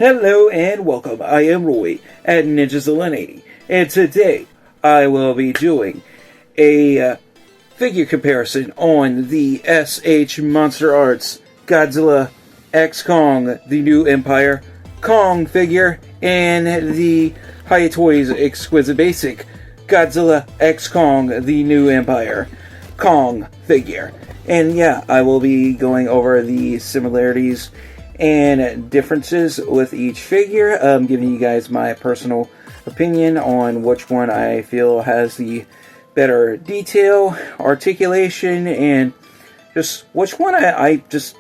Hello and welcome. I am Roy at Ninja 80, and today I will be doing a figure comparison on the S.H.MonsterArts Godzilla X Kong, the New Empire Kong figure, and the Hiya Toys Exquisite Basic Godzilla X Kong, the New Empire Kong figure. And yeah, I will be going over the similarities and differences with each figure, giving you guys my personal opinion on which one I feel has the better detail, articulation, and just which one I just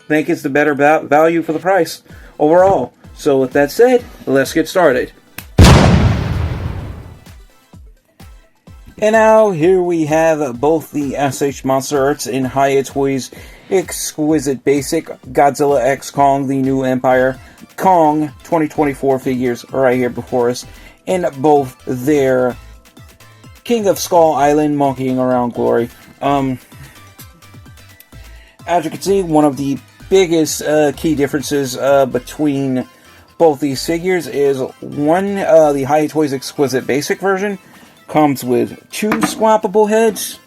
think is the better value for the price overall. So with that said, let's get started. And now, here we have both the S.H.MonsterArts and Hiya Toys Exquisite Basic Godzilla X Kong, the New Empire Kong 2024 figures right here before us, in both their King of Skull Island monkeying around glory. As you can see, one of the biggest key differences between both these figures is one, the Hiya Toys Exquisite Basic version comes with 2 swappable heads,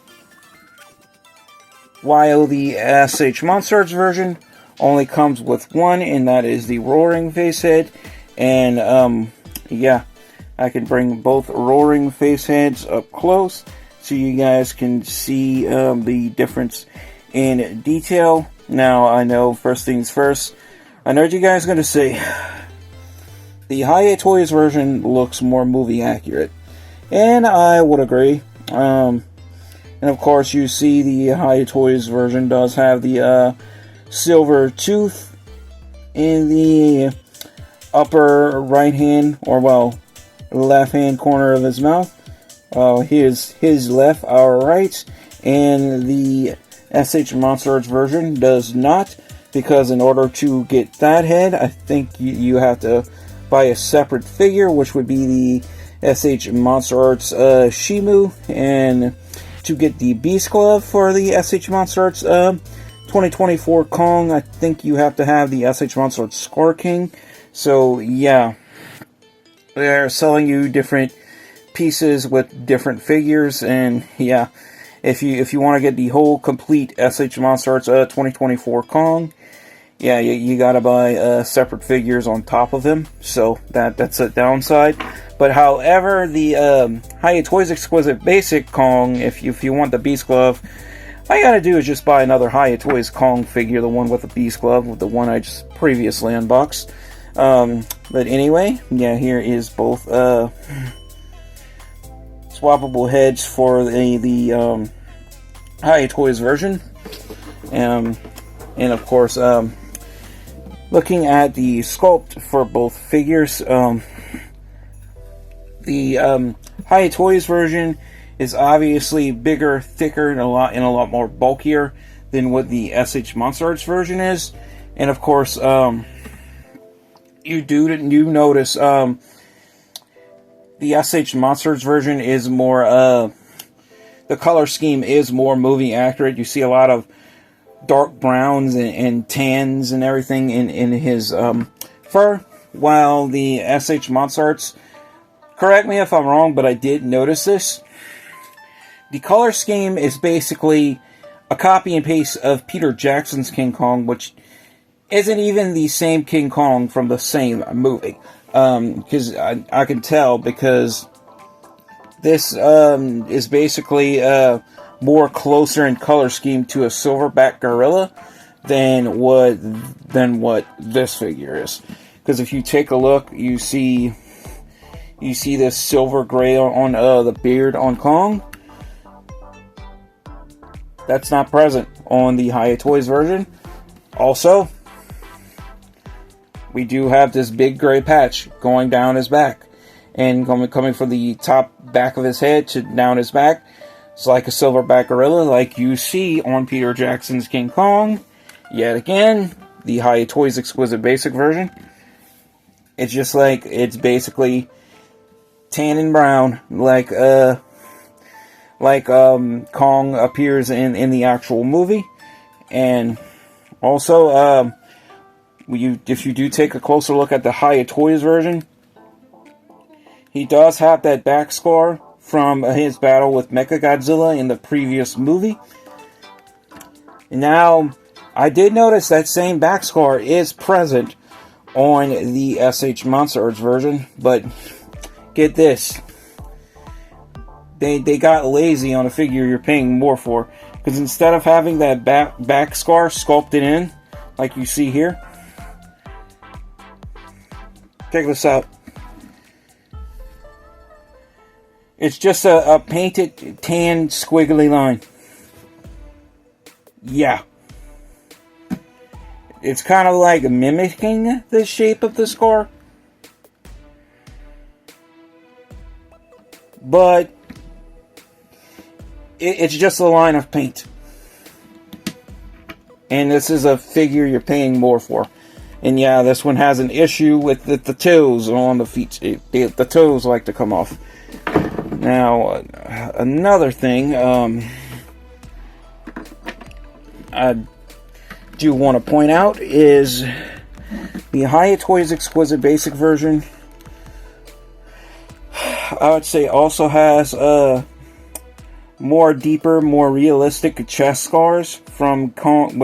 while the S.H.MonsterArts version only comes with 1, and that is the roaring face head. And yeah, I can bring both roaring face heads up close so you guys can see the difference in detail. Now, I know, first things first, I know what you guys are going to say. The Hiya Toys version looks more movie accurate, and I would agree. And of course, you see the Hiya Toys version does have the silver tooth in the upper right hand, or well, left hand corner of his mouth. His left, our right, and the S.H.MonsterArts version does not, because in order to get that head, I think you have to buy a separate figure, which would be the S.H.MonsterArts Shimu, and to get the Beast Glove for the S.H.MonsterArts 2024 Kong, I think you have to have the S.H.MonsterArts Scar King. So yeah, they're selling you different pieces with different figures, and yeah, if you want to get the whole complete S.H.MonsterArts 2024 Kong, yeah, you gotta buy separate figures on top of them. So that's a downside. But however, the Hiya Toys Exquisite Basic Kong, if you want the Beast Glove, all you gotta do is just buy another Hiya Toys Kong figure, the one with the Beast Glove, with the one I just previously unboxed. But anyway, yeah, here is both swappable heads for the Hiya Toys version. And of course, looking at the sculpt for both figures, the Hiya Toys version is obviously bigger, thicker, and a lot more bulkier than what the S.H.MonsterArts version is. And of course, you notice the S.H.MonsterArts version is more the color scheme is more movie accurate. You see a lot of dark browns and tans and everything in his fur, while the S.H.MonsterArts, correct me if I'm wrong, but I did notice this, the color scheme is basically a copy and paste of Peter Jackson's King Kong, which isn't even the same King Kong from the same movie. Because I can tell, because this is basically more closer in color scheme to a silverback gorilla than what this figure is. Because if you take a look, you see this silver gray on the beard on Kong. That's not present on the Hiya Toys version. Also, we do have this big gray patch going down his back, and coming from the top back of his head to down his back. It's like a silverback gorilla, like you see on Peter Jackson's King Kong. Yet again, the Hiya Toys Exquisite Basic version, it's just like, it's basically tan and brown, like Kong appears in the actual movie. And also, if you do take a closer look at the Hiya Toys version, he does have that back scar from his battle with Mechagodzilla in the previous movie. Now, I did notice that same back scar is present on the S.H.MonsterArts version, but get this. They got lazy on a figure you're paying more for, because instead of having that back scar sculpted in, like you see here, check this out. It's just a painted tan squiggly line. Yeah. It's kind of like mimicking the shape of the scar. But it's just a line of paint. And this is a figure you're paying more for. And yeah, this one has an issue with the toes on the feet. The toes like to come off. Now, another thing, I do want to point out is the Hiya Toys Exquisite Basic version. I would say also has more deeper, more realistic chest scars from Kong's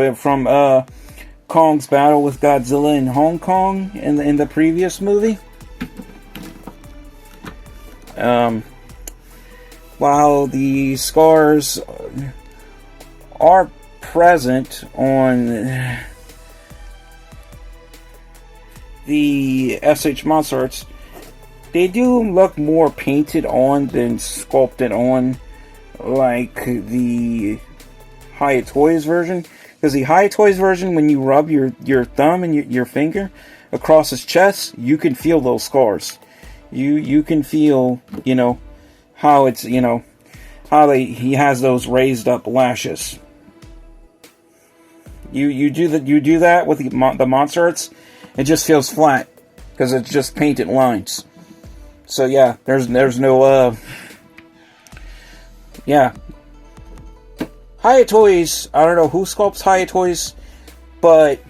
battle with Godzilla in Hong Kong in the previous movie. While the scars are present on the S.H.MonsterArts, they do look more painted on than sculpted on, like the Hiya Toys version. Because the Hiya Toys version, when you rub your thumb and your finger across his chest, you can feel those scars. You can feel, how it's, how he has those raised up lashes. You do that with the MonsterArts, it just feels flat because it's just painted lines. So yeah, there's no yeah. Hiya Toys, I don't know who sculpts Hiya Toys, but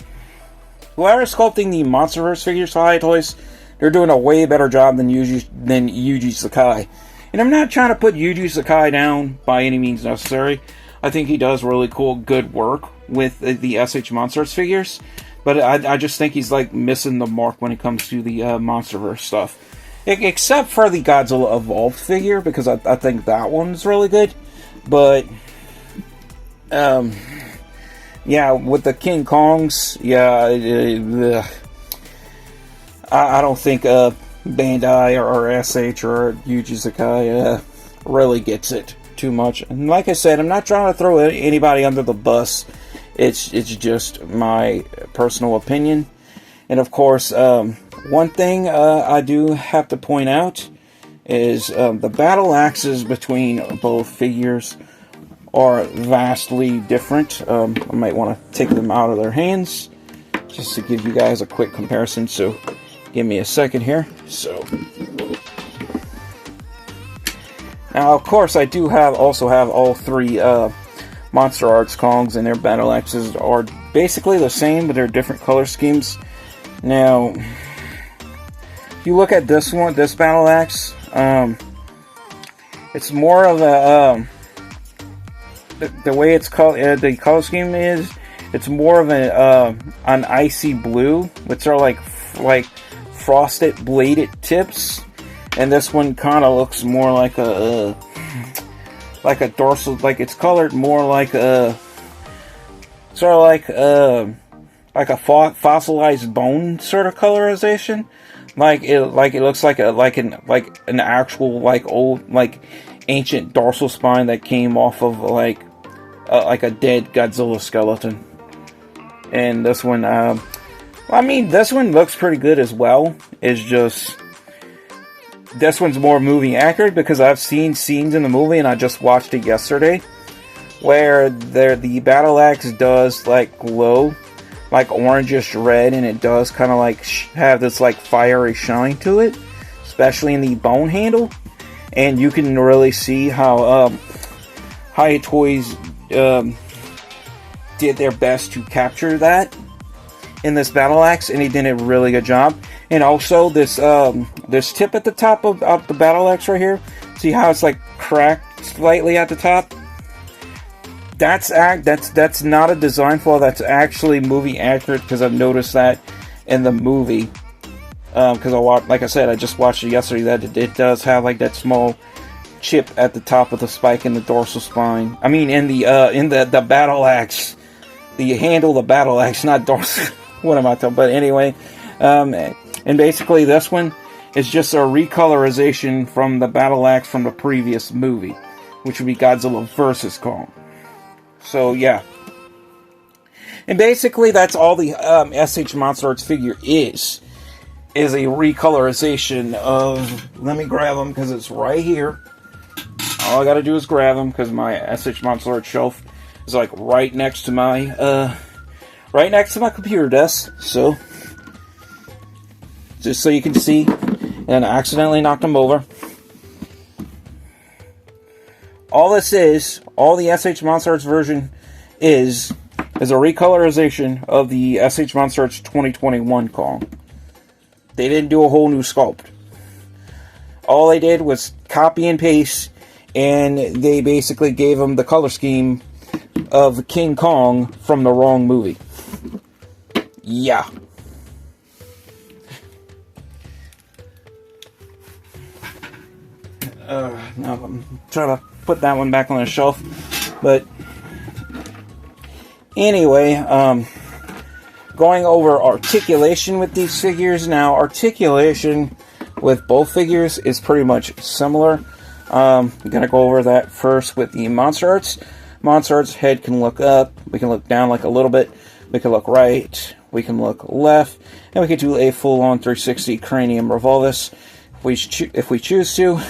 whoever's sculpting the MonsterVerse figures for Hiya Toys, they're doing a way better job than Yuji Sakai. And I'm not trying to put Yuji Sakai down by any means necessary. I think he does really cool, good work with the S.H.MonsterArts figures. But I just think he's like missing the mark when it comes to the MonsterVerse stuff. Except for the Godzilla Evolved figure, because I think that one's really good. But, yeah, with the King Kongs, yeah, I don't think Bandai or SH or Yuji Sakai really gets it too much. And like I said, I'm not trying to throw anybody under the bus. It's just my personal opinion. And of course, one thing I do have to point out is the battle axes between both figures are vastly different. I might want to take them out of their hands just to give you guys a quick comparison. So give me a second here. So now, of course, I do also have all three MonsterArts Kongs, and their battle axes are basically the same, but they're different color schemes. Now, if you look at this battle axe, it's more of a the way it's called. The color scheme is, it's more of an icy blue, which are like frosted bladed tips, and this one kind of looks more like a dorsal, like it's colored more like a sort of like a fossilized bone sort of colorization, like it looks like an actual old ancient dorsal spine that came off of like a dead Godzilla skeleton. And this one, I mean, this one looks pretty good as well. It's just this one's more movie accurate because I've seen scenes in the movie, and I just watched it yesterday, where the battle axe does glow like orangish red, and it does kind of have this fiery shine to it, especially in the bone handle. And you can really see how Hiya Toys did their best to capture that. in this battle axe, and he did a really good job. And also this this tip at the top of the battle axe right here. See how it's like cracked slightly at the top? That's not a design flaw. That's actually movie accurate, because I've noticed that in the movie. Because like I said, I just watched it yesterday. That it does have like that small chip at the top of the spike in the dorsal spine. I mean, in the battle axe, the handle of the battle axe, not dorsal. What am I talking? But anyway, and basically this one is just a recolorization from the battle axe from the previous movie, which would be Godzilla vs. Kong. So yeah, and basically that's all the S.H.MonsterArts figure is a recolorization of. Let me grab them because it's right here. All I gotta do is grab them because my S.H.MonsterArts shelf is like right next to my computer desk. So just so you can see, and I accidentally knocked them over. All this is, all the S.H.MonsterArts version is a recolorization of the S.H.MonsterArts 2021 Kong. They didn't do a whole new sculpt. All they did was copy and paste, and they basically gave him the color scheme of King Kong from the wrong movie. Yeah. Now I'm trying to put that one back on the shelf. But anyway, going over articulation with these figures. Now, articulation with both figures is pretty much similar. I'm going to go over that first with the MonsterArts. MonsterArts head can look up, we can look down like a little bit, we can look right, we can look left, and we can do a full-on 360 cranium revolvus if we choose to.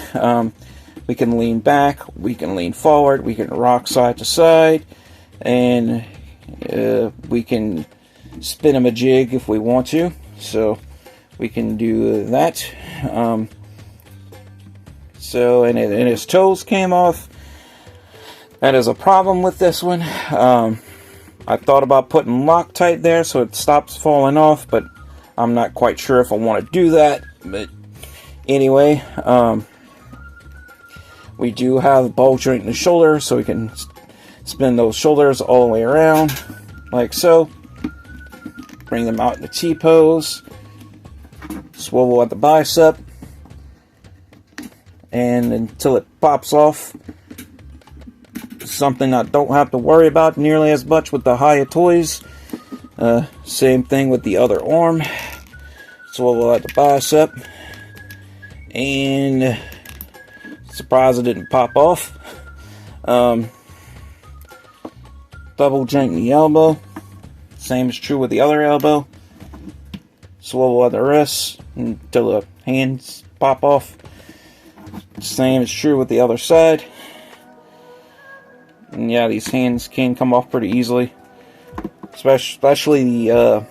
We can lean back, we can lean forward, we can rock side to side, and we can spin him a jig if we want to. So we can do that. And his toes came off. That is a problem with this one. I thought about putting Loctite there so it stops falling off, but I'm not quite sure if I want to do that. But anyway, we do have ball joint in the shoulder, so we can spin those shoulders all the way around, like so. Bring them out in the T-pose. Swivel at the bicep. And until it pops off. Something I don't have to worry about nearly as much with the Hiya toys. Same thing with the other arm. Swivel at the bicep. And surprised it didn't pop off. Double joint in the elbow. Same is true with the other elbow. Swivel at the wrist until the hands pop off. Same is true with the other side. And yeah, these hands can come off pretty easily. Especially the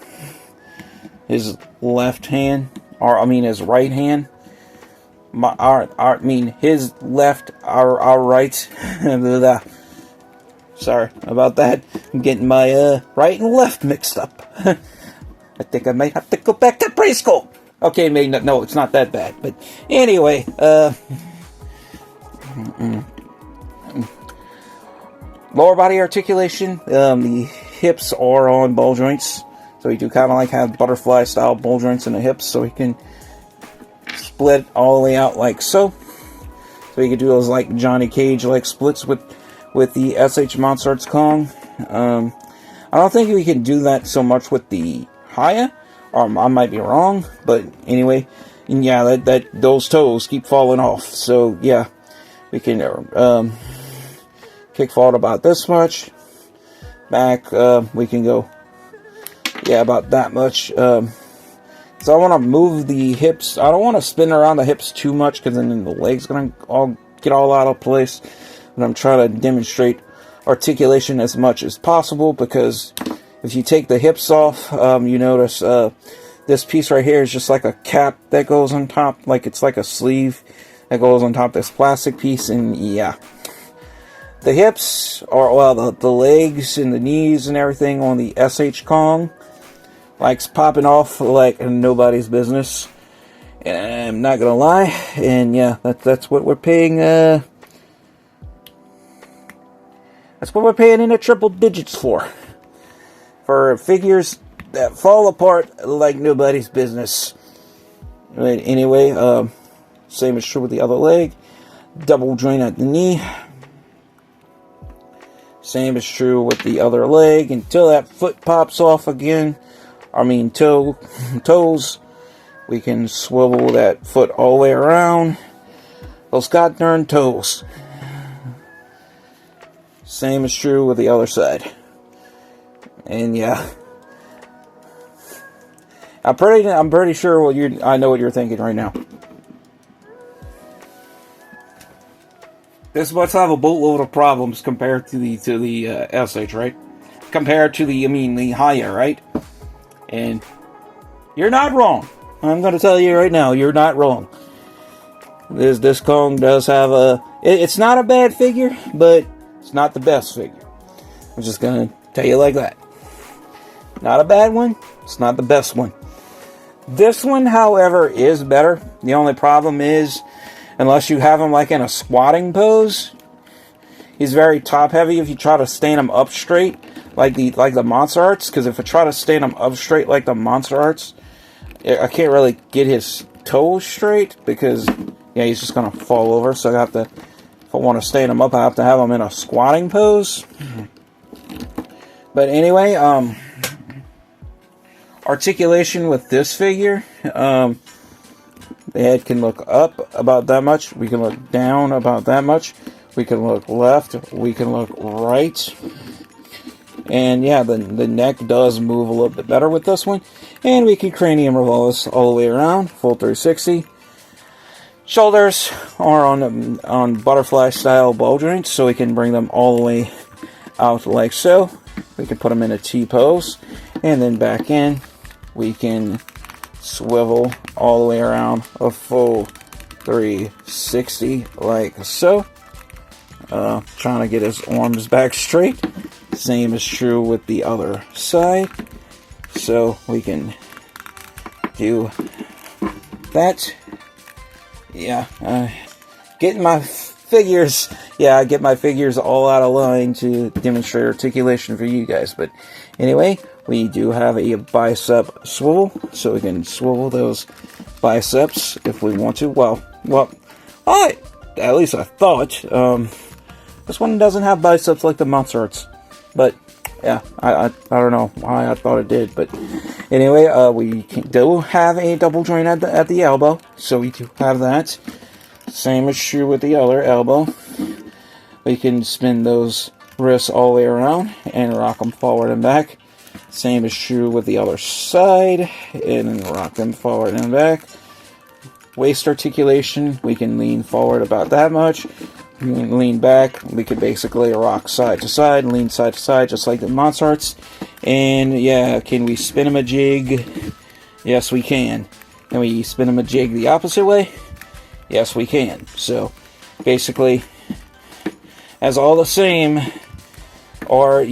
his left hand, or I mean his right hand. His left, our right. Sorry about that. I'm getting my right and left mixed up. I think I might have to go back to preschool. Okay, no, it's not that bad. But anyway, lower body articulation. The hips are on ball joints, so we do kind of like have butterfly style ball joints in the hips, so we can split all the way out like so. So you can do those like Johnny Cage like splits with the S.H.MonsterArts Kong. I don't think we can do that so much with the Hiya, or I might be wrong, but anyway, and yeah, those toes keep falling off. So yeah, we can kick forward about this much. Back, we can go, yeah, about that much. So I want to move the hips. I don't want to spin around the hips too much, because then the legs gonna get all out of place. And I'm trying to demonstrate articulation as much as possible, because if you take the hips off, you notice this piece right here is just like a cap that goes on top, like it's like a sleeve that goes on top of this plastic piece. And yeah, the hips, or well, the legs and the knees and everything on the SH Kong likes popping off like nobody's business. And I'm not gonna lie, and yeah, that's what we're paying. That's what we're paying in the triple digits for figures that fall apart like nobody's business. Right, anyway, same is true with the other leg. Double joint at the knee. Same is true with the other leg until that foot pops off again. I mean toes. We can swivel that foot all the way around. Those god darn toes. Same is true with the other side. And yeah, I'm pretty sure I know what you're thinking right now. This must have a boatload of problems compared to the SH, right? Compared to the Hiya, right? And you're not wrong. I'm going to tell you right now, you're not wrong. This Kong does have it's not a bad figure, but it's not the best figure. I'm just going to tell you like that. Not a bad one, it's not the best one. This one, however, is better. The only problem is, unless you have him like in a squatting pose, he's very top heavy if you try to stand him up straight, like the MonsterArts. Because if I try to stand him up straight like the MonsterArts, I can't really get his toes straight because yeah, he's just gonna fall over. So I have to, if I want to stand him up, I have to have him in a squatting pose. But anyway, articulation with this figure, the head can look up about that much. We can look down about that much. We can look left. We can look right. And yeah, the neck does move a little bit better with this one. And we can cranium revolve this all the way around, full 360. Shoulders are on butterfly style ball joints, so we can bring them all the way out like so. We can put them in a T pose, and then back in. We can swivel all the way around a full 360 like so. Trying to get his arms back straight. Same is true with the other side. So we can do that. Yeah, getting my figures. Yeah, I get my figures all out of line to demonstrate articulation for you guys. But anyway, we do have a bicep swivel, so we can swivel those biceps if we want to. Well, at least I thought. This one doesn't have biceps like the MonsterArts, but yeah, I don't know why I thought it did. But anyway, we do have a double joint at the elbow, so we do have that. Same is true with the other elbow. We can spin those wrists all the way around and rock them forward and back. Same is true with the other side, and rock them forward and back. Waist articulation, we can lean forward about that much. We can lean back. We could basically rock side to side, lean side to side, just like the MonsterArts. And yeah, can we spin them a jig? Yes, we can. Can we spin them a jig the opposite way? Yes, we can. So basically, has all the same, or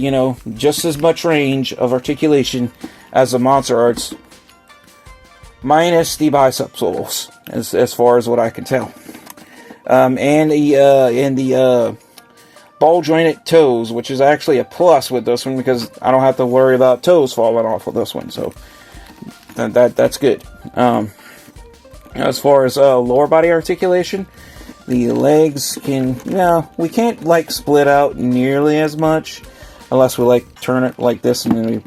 just as much range of articulation as the MonsterArts, minus the bicep swivels, as far as what I can tell. And the ball jointed toes, which is actually a plus with this one because I don't have to worry about toes falling off with this one. So that's good. As far as lower body articulation, the legs we can't like split out nearly as much unless we like turn it like this, and then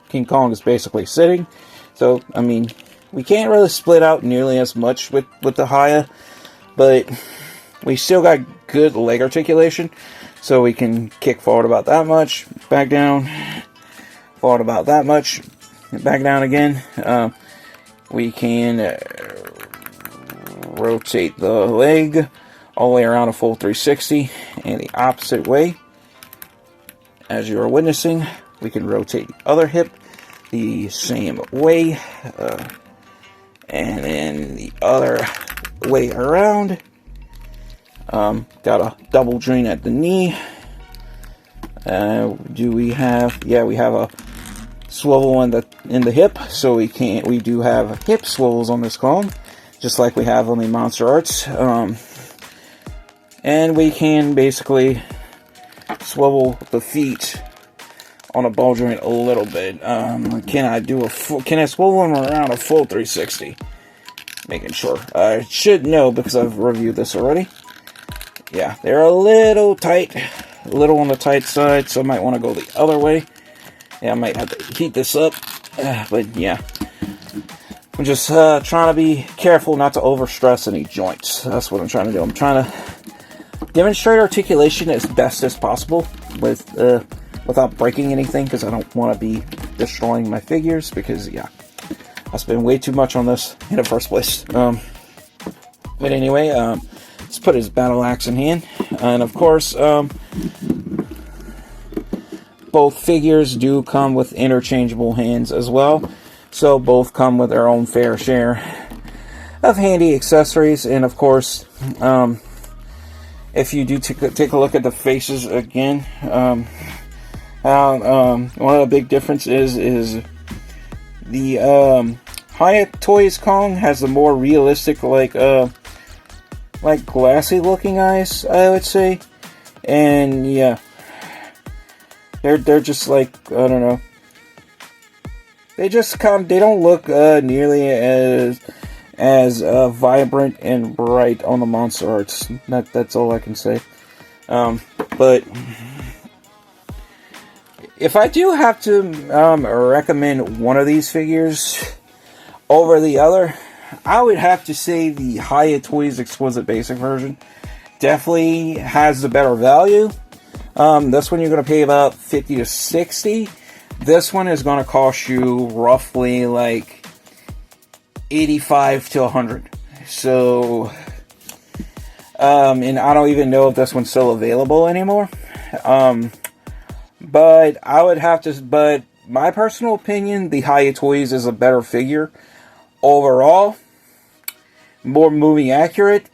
King Kong is basically sitting. So I mean, we can't really split out nearly as much with the Hiya, but we still got good leg articulation, so we can kick forward about that much, back down, forward about that much, back down again. We can rotate the leg all the way around a full 360, and the opposite way, as you are witnessing. We can rotate the other hip the same way, and then the other way around. Got a double joint at the knee. Do we have? Yeah, we have a swivel in the hip, so we do have hip swivels on this clone, just like we have on the MonsterArts. And we can basically swivel the feet on a ball joint a little bit. Can I swivel them around a full 360? Making sure. I should know because I've reviewed this already. Yeah, they're a little tight, a little on the tight side, so I might want to go the other way. Yeah, I might have to heat this up, but yeah. I'm just trying to be careful not to overstress any joints. That's what I'm trying to do. I'm trying to demonstrate articulation as best as possible without breaking anything, because I don't want to be destroying my figures, because, yeah, I spend way too much on this in the first place. But anyway, let's put his battle axe in hand. And, of course, both figures do come with interchangeable hands as well. So both come with their own fair share of handy accessories. And, of course, if you do take a look at the faces again, one of the big differences is the Hiya Toys Kong has a more realistic, like glassy looking eyes, I would say. And yeah, they're just like, I don't know. They don't look nearly as vibrant and bright on the MonsterArts. That's all I can say. But if I do have to recommend one of these figures over the other, I would have to say the Hiya Toys Exquisite Basic version definitely has the better value. This one you're going to pay about $50 to $60. This one is going to cost you roughly like $85 to $100. So, and I don't even know if this one's still available anymore. But I would have to, but my personal opinion, the Hiya Toys is a better figure overall, more movie accurate.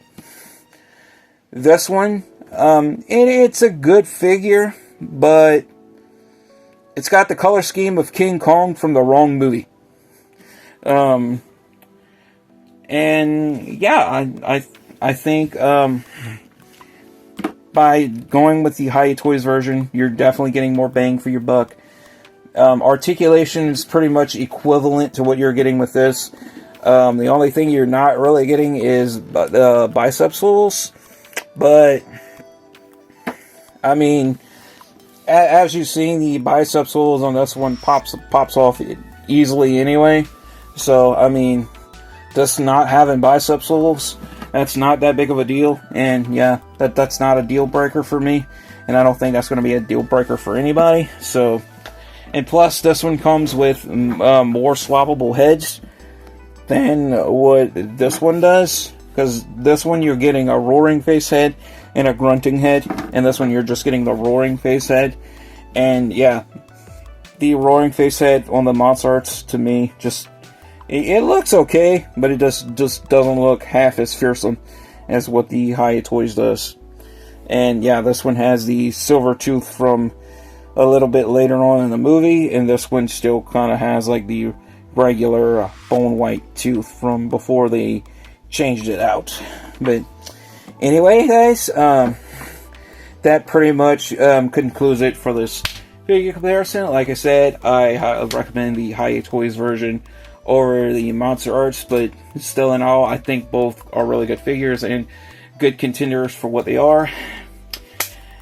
This one, and it's a good figure, but it's got the color scheme of King Kong from the wrong movie. And yeah, I think by going with the Hiya Toys version, you're definitely getting more bang for your buck. Articulation is pretty much equivalent to what you're getting with this. The only thing you're not really getting is the bicep swivels. But, I mean, as you've seen, the bicep swivels on this one pops off easily anyway. So, I mean, just not having bicep swivels, that's not that big of a deal. And yeah, that's not a deal breaker for me. And I don't think that's going to be a deal breaker for anybody. So, and plus, this one comes with more swappable heads than what this one does. Because this one you're getting a roaring face head and a grunting head. And this one you're just getting the roaring face head. And yeah, the roaring face head on the MonsterArts, to me, just... it looks okay, but it just doesn't look half as fearsome as what the Hiya Toys does. And yeah, this one has the silver tooth from a little bit later on in the movie, and this one still kind of has like the regular bone white tooth from before they changed it out. But anyway, guys, that pretty much concludes it for this figure comparison. Like I said, I recommend the Hiya Toys version over the MonsterArts, but still in all, I think both are really good figures and good contenders for what they are.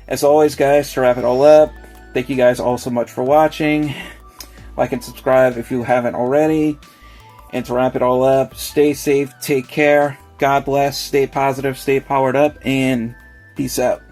As always, guys, to wrap it all up, thank you guys all so much for watching. Like and subscribe if you haven't already. And to wrap it all up, stay safe, take care, God bless, stay positive, stay powered up, and peace out.